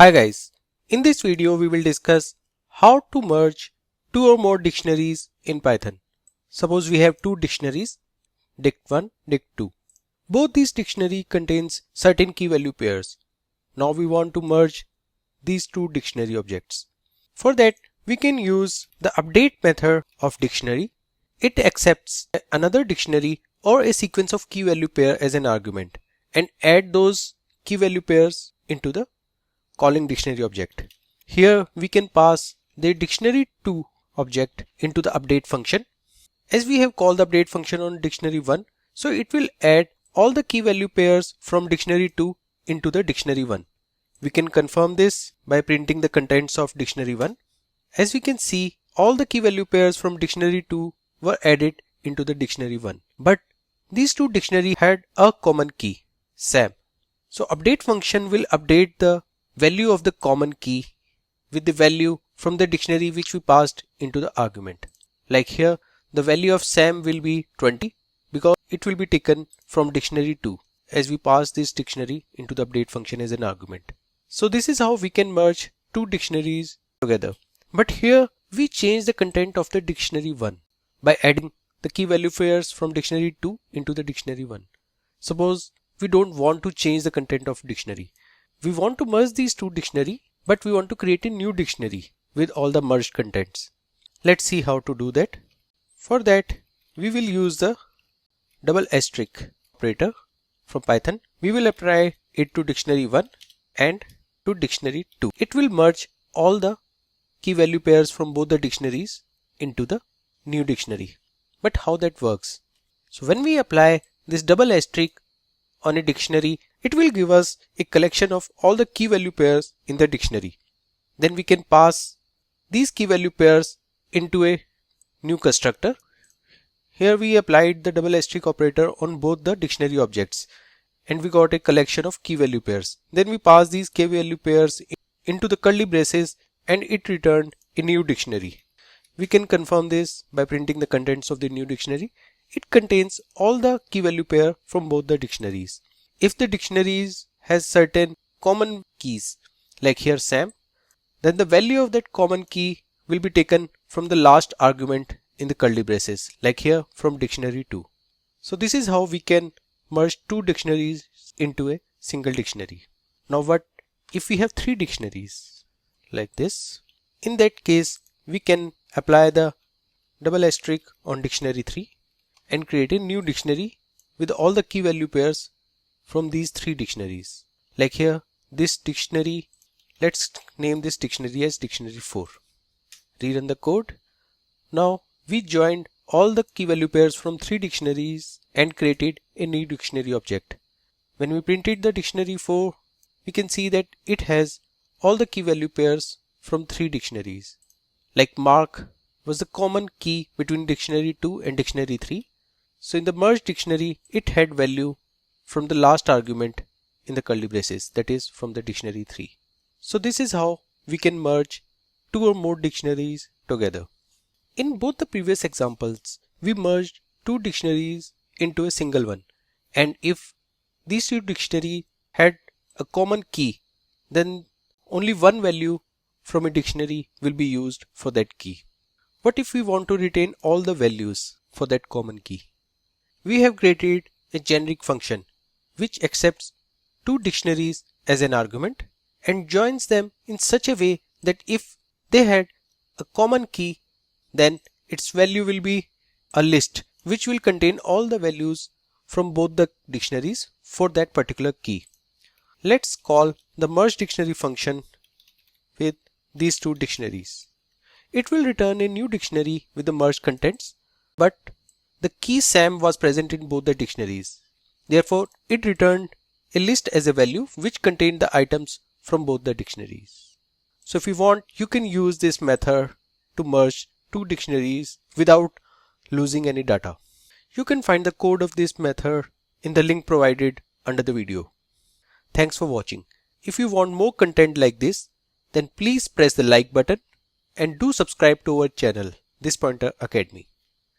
Hi guys, in this video we will discuss how to merge two or more dictionaries in Python. Suppose we have two dictionaries, dict1, dict2. Both these dictionary contains certain key value pairs. Now we want to merge these two dictionary objects. For that we can use the update method of dictionary. It accepts another dictionary or a sequence of key value pair as an argument and add those key value pairs into the calling dictionary object. Here we can pass the dictionary2 object into the update function. As we have called the update function on dictionary1, so it will add all the key value pairs from dictionary2 into the dictionary1. We can confirm this by printing the contents of dictionary1. As we can see, all the key value pairs from dictionary2 were added into the dictionary1. But these two dictionaries had a common key, Sam. So update function will update the value of the common key with the value from the dictionary which we passed into the argument. Like here, the value of Sam will be 20 because it will be taken from dictionary 2 as we pass this dictionary into the update function as an argument. So this is how we can merge two dictionaries together. But here we change the content of the dictionary 1 by adding the key value pairs from dictionary 2 into the dictionary 1. Suppose we don't want to change the content of dictionary. We want to merge these two dictionaries, but we want to create a new dictionary with all the merged contents. Let's see how to do that. For that, we will use the double asterisk operator from Python. We will apply it to dictionary 1 and to dictionary 2. It will merge all the key value pairs from both the dictionaries into the new dictionary. But how that works? So when we apply this double asterisk on a dictionary, it will give us a collection of all the key value pairs in the dictionary. Then we can pass these key value pairs into a new constructor. Here we applied the double asterisk operator on both the dictionary objects and we got a collection of key value pairs. Then we pass these key value pairs into the curly braces and it returned a new dictionary. We can confirm this by printing the contents of the new dictionary. It contains all the key value pair from both the dictionaries. If the dictionaries has certain common keys, like here Sam, then the value of that common key will be taken from the last argument in the curly braces, like here from dictionary 2. So this is how we can merge two dictionaries into a single dictionary. Now what if we have three dictionaries like this? In that case, we can apply the double asterisk on dictionary 3 and create a new dictionary with all the key value pairs from these three dictionaries. Like here, this dictionary, let's name this dictionary as dictionary 4. Rerun the code. Now we joined all the key value pairs from three dictionaries and created a new dictionary object. When we printed the dictionary 4, we can see that it has all the key value pairs from three dictionaries. Like Mark was the common key between dictionary 2 and dictionary 3. So in the merged dictionary, it had value from the last argument in the curly braces, that is from the dictionary 3. So this is how we can merge two or more dictionaries together. In both the previous examples, we merged two dictionaries into a single one. And if these two dictionaries had a common key, then only one value from a dictionary will be used for that key. What if we want to retain all the values for that common key? We have created a generic function which accepts two dictionaries as an argument and joins them in such a way that if they had a common key, then its value will be a list which will contain all the values from both the dictionaries for that particular key. Let's call the merge dictionary function with these two dictionaries. It will return a new dictionary with the merged contents, but the key Sam was present in both the dictionaries. Therefore, it returned a list as a value which contained the items from both the dictionaries. So if you want, you can use this method to merge two dictionaries without losing any data. You can find the code of this method in the link provided under the video. Thanks for watching. If you want more content like this, then please press the like button and do subscribe to our channel, This Pointer Academy.